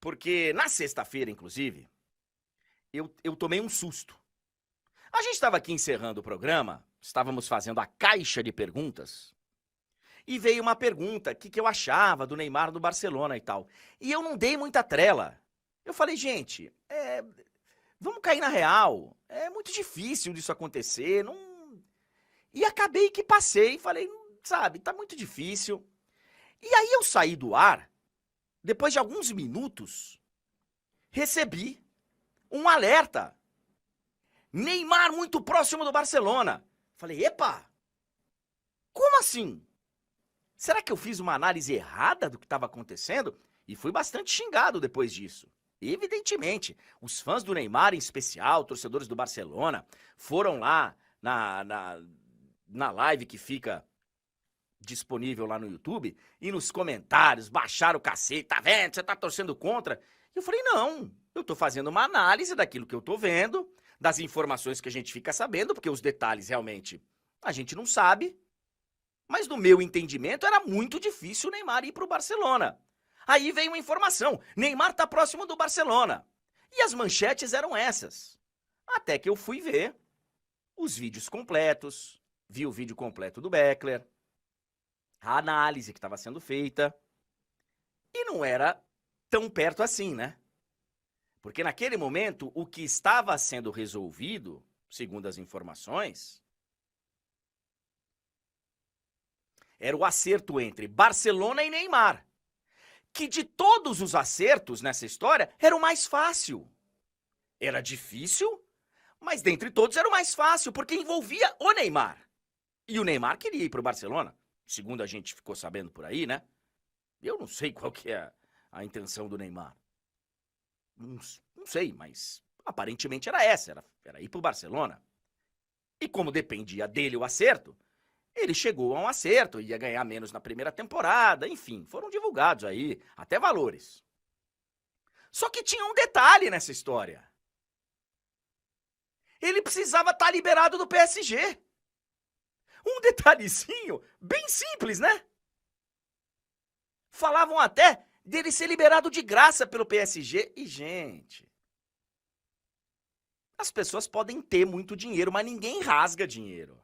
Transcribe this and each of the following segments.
Porque na sexta-feira, inclusive, eu tomei um susto. A gente estava aqui encerrando o programa, estávamos fazendo a caixa de perguntas, e veio uma pergunta, o que eu achava do Neymar no Barcelona e tal. E eu não dei muita trela. Eu falei, gente, vamos cair na real. É muito difícil disso acontecer. Não... E acabei que passei, falei, sabe, tá muito difícil. E aí eu saí do ar, depois de alguns minutos, recebi um alerta. Neymar muito próximo do Barcelona. Falei, epa, como assim? Será que eu fiz uma análise errada do que estava acontecendo? E fui bastante xingado depois disso. Evidentemente, os fãs do Neymar, em especial, torcedores do Barcelona, foram lá na live que fica disponível lá no YouTube e nos comentários baixaram o cacete, tá vendo? Você tá torcendo contra? E eu falei, não, eu tô fazendo uma análise daquilo que eu tô vendo, das informações que a gente fica sabendo, porque os detalhes realmente a gente não sabe. Mas no meu entendimento era muito difícil o Neymar ir pro Barcelona. Aí veio uma informação, Neymar tá próximo do Barcelona. E as manchetes eram essas. Até que eu fui ver os vídeos completos, vi o vídeo completo do Beckler, a análise que estava sendo feita, e não era tão perto assim, né? Porque naquele momento, o que estava sendo resolvido, segundo as informações, era o acerto entre Barcelona e Neymar, que de todos os acertos nessa história, era o mais fácil. Era difícil, mas dentre todos era o mais fácil, porque envolvia o Neymar. E o Neymar queria ir para o Barcelona, segundo a gente ficou sabendo por aí, né? Eu não sei qual que é a intenção do Neymar. Não sei, mas aparentemente era essa, era ir para o Barcelona. E como dependia dele o acerto, ele chegou a um acerto, ia ganhar menos na primeira temporada, enfim, foram divulgados aí até valores. Só que tinha um detalhe nessa história. Ele precisava estar liberado do PSG. Um detalhezinho bem simples, né? Falavam até dele ser liberado de graça pelo PSG. E, gente, as pessoas podem ter muito dinheiro, mas ninguém rasga dinheiro.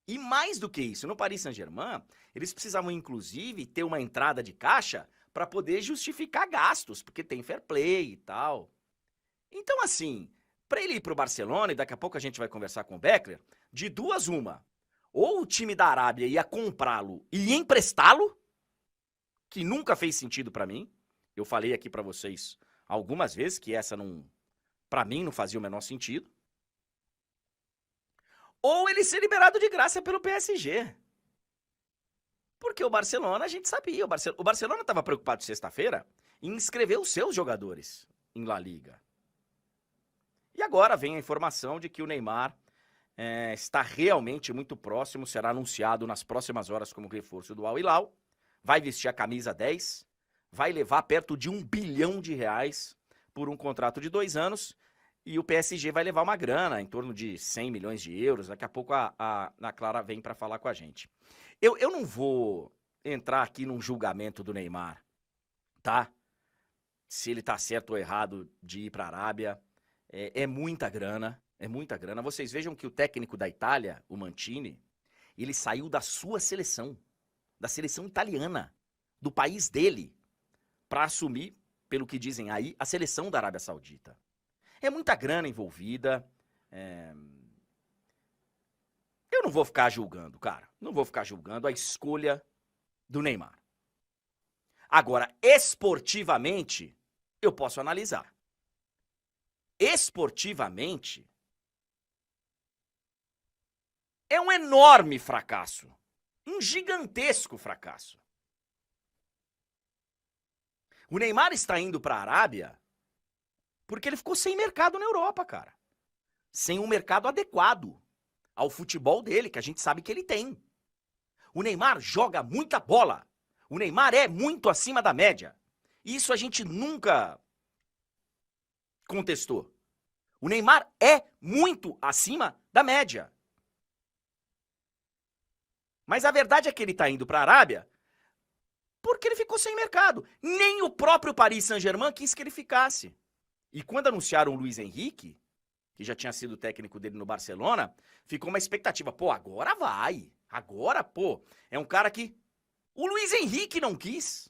E mais do que isso, no Paris Saint-Germain, eles precisavam, inclusive, ter uma entrada de caixa para poder justificar gastos, porque tem fair play e tal. Então, assim, para ele ir para o Barcelona, e daqui a pouco a gente vai conversar com o Beckler, de duas uma. Ou o time da Arábia ia comprá-lo e emprestá-lo, que nunca fez sentido para mim. Eu falei aqui para vocês algumas vezes que essa não, para mim, não fazia o menor sentido. Ou ele ser liberado de graça pelo PSG. Porque o Barcelona, a gente sabia, o Barcelona estava preocupado sexta-feira em inscrever os seus jogadores em La Liga. E agora vem a informação de que o Neymar está realmente muito próximo, será anunciado nas próximas horas como reforço do Al Hilal, vai vestir a camisa 10, vai levar perto de R$1 bilhão por um contrato de 2 anos, e o PSG vai levar uma grana, em torno de 100 milhões de euros. Daqui a pouco a Clara vem para falar com a gente. Eu não vou entrar aqui num julgamento do Neymar, tá? Se ele tá certo ou errado de ir para a Arábia. É muita grana, é muita grana. Vocês vejam que o técnico da Itália, o Mancini, ele saiu da sua seleção, da seleção italiana, do país dele, para assumir, pelo que dizem aí, a seleção da Arábia Saudita. É muita grana envolvida. Eu não vou ficar julgando, cara. Não vou ficar julgando a escolha do Neymar. Agora, esportivamente, eu posso analisar. Esportivamente, é um enorme fracasso. Um gigantesco fracasso. O Neymar está indo para a Arábia porque ele ficou sem mercado na Europa, cara. Sem um mercado adequado ao futebol dele, que a gente sabe que ele tem. O Neymar joga muita bola. O Neymar é muito acima da média. Isso a gente nunca contestou. O Neymar é muito acima da média. Mas a verdade é que ele está indo para a Arábia Porque ele ficou sem mercado. Nem o próprio Paris Saint-Germain quis que ele ficasse. E quando anunciaram o Luiz Henrique, que já tinha sido técnico dele no Barcelona, ficou uma expectativa. Pô, agora vai. Agora, pô, é um cara que o Luiz Henrique não quis.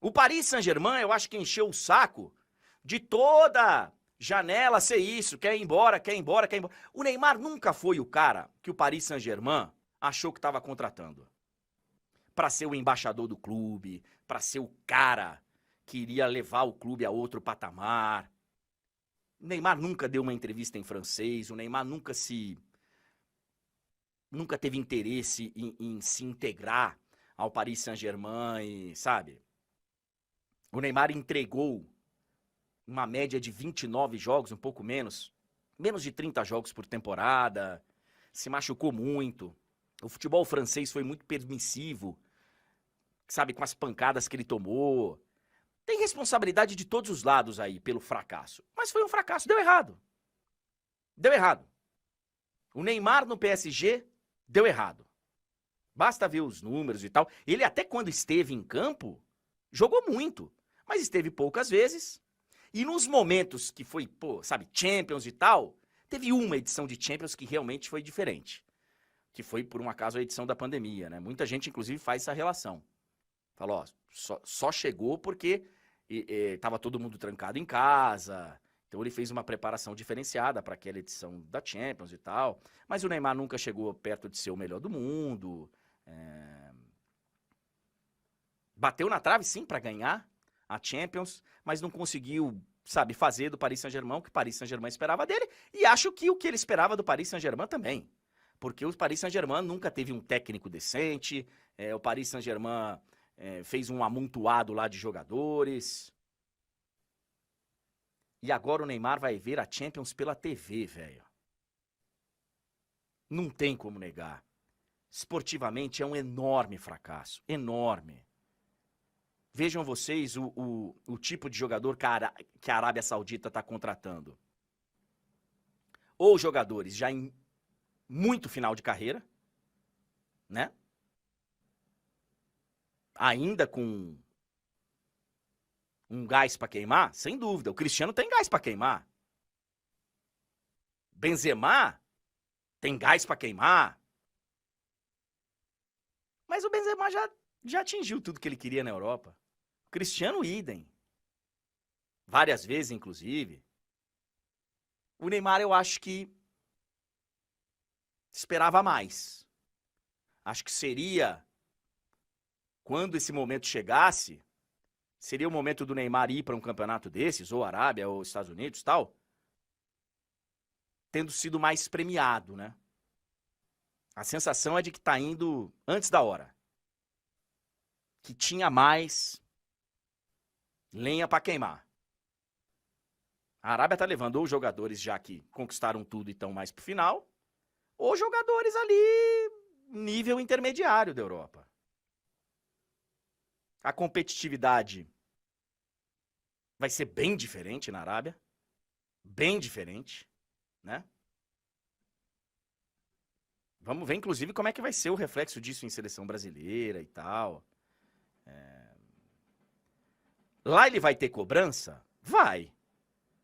O Paris Saint-Germain, eu acho que encheu o saco de toda janela ser isso, quer ir embora, quer ir embora, quer ir embora. O Neymar nunca foi o cara que o Paris Saint-Germain achou que estava contratando para ser o embaixador do clube, para ser o cara que iria levar o clube a outro patamar. O Neymar nunca deu uma entrevista em francês, o Neymar nunca teve interesse em se integrar ao Paris Saint-Germain, sabe? O Neymar entregou uma média de 29 jogos, um pouco menos de 30 jogos por temporada, se machucou muito. O futebol francês foi muito permissivo, sabe, com as pancadas que ele tomou. Tem responsabilidade de todos os lados aí pelo fracasso. Mas foi um fracasso, deu errado. Deu errado. O Neymar no PSG deu errado. Basta ver os números e tal. Ele até quando esteve em campo, jogou muito, mas esteve poucas vezes. E nos momentos que foi, pô, sabe, Champions e tal, teve uma edição de Champions que realmente foi diferente. Que foi, por um acaso, a edição da pandemia, né? Muita gente, inclusive, faz essa relação. Falou, ó, só chegou porque tava todo mundo trancado em casa. Então ele fez uma preparação diferenciada para aquela edição da Champions e tal. Mas o Neymar nunca chegou perto de ser o melhor do mundo. Bateu na trave, sim, para ganhar a Champions, mas não conseguiu, sabe, fazer do Paris Saint-Germain o que o Paris Saint-Germain esperava dele. E acho que o que ele esperava do Paris Saint-Germain também. Porque o Paris Saint-Germain nunca teve um técnico decente. O Paris Saint-Germain fez um amontoado lá de jogadores. E agora o Neymar vai ver a Champions pela TV, velho. Não tem como negar. Esportivamente é um enorme fracasso. Enorme. Vejam vocês o tipo de jogador que a Arábia Saudita está contratando. Ou jogadores já em muito final de carreira, né? Ainda com um gás para queimar, sem dúvida. O Cristiano tem gás para queimar. Benzema tem gás para queimar. Mas o Benzema já atingiu tudo que ele queria na Europa. Cristiano, idem. Várias vezes, inclusive. O Neymar, eu acho que esperava mais. Acho que seria, quando esse momento chegasse, seria o momento do Neymar ir para um campeonato desses, ou Arábia, ou Estados Unidos, tal, tendo sido mais premiado, né? A sensação é de que tá indo antes da hora. Que tinha mais lenha para queimar. A Arábia tá levando ou jogadores já que conquistaram tudo e estão mais pro final, ou jogadores ali nível intermediário da Europa. A competitividade vai ser bem diferente na Arábia. Bem diferente, né? Vamos ver, inclusive, como é que vai ser o reflexo disso em seleção brasileira e tal. Lá ele vai ter cobrança? Vai.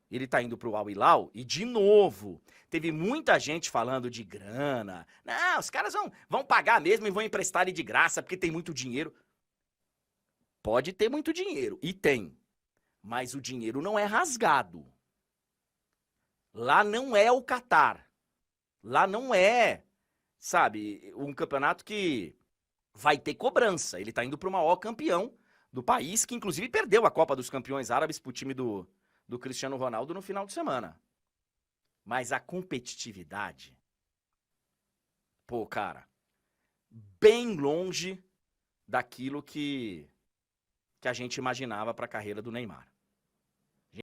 Ele tá indo pro Al Hilal e, de novo, teve muita gente falando de grana. Não, os caras vão pagar mesmo e vão emprestar ele de graça porque tem muito dinheiro. Pode ter muito dinheiro, e tem. Mas o dinheiro não é rasgado. Lá não é o Catar. Lá não é, sabe, um campeonato que vai ter cobrança. Ele tá indo pro maior campeão do país, que inclusive perdeu a Copa dos Campeões Árabes pro time do Cristiano Ronaldo no final de semana. Mas a competitividade, pô, cara, bem longe daquilo que a gente imaginava para a carreira do Neymar.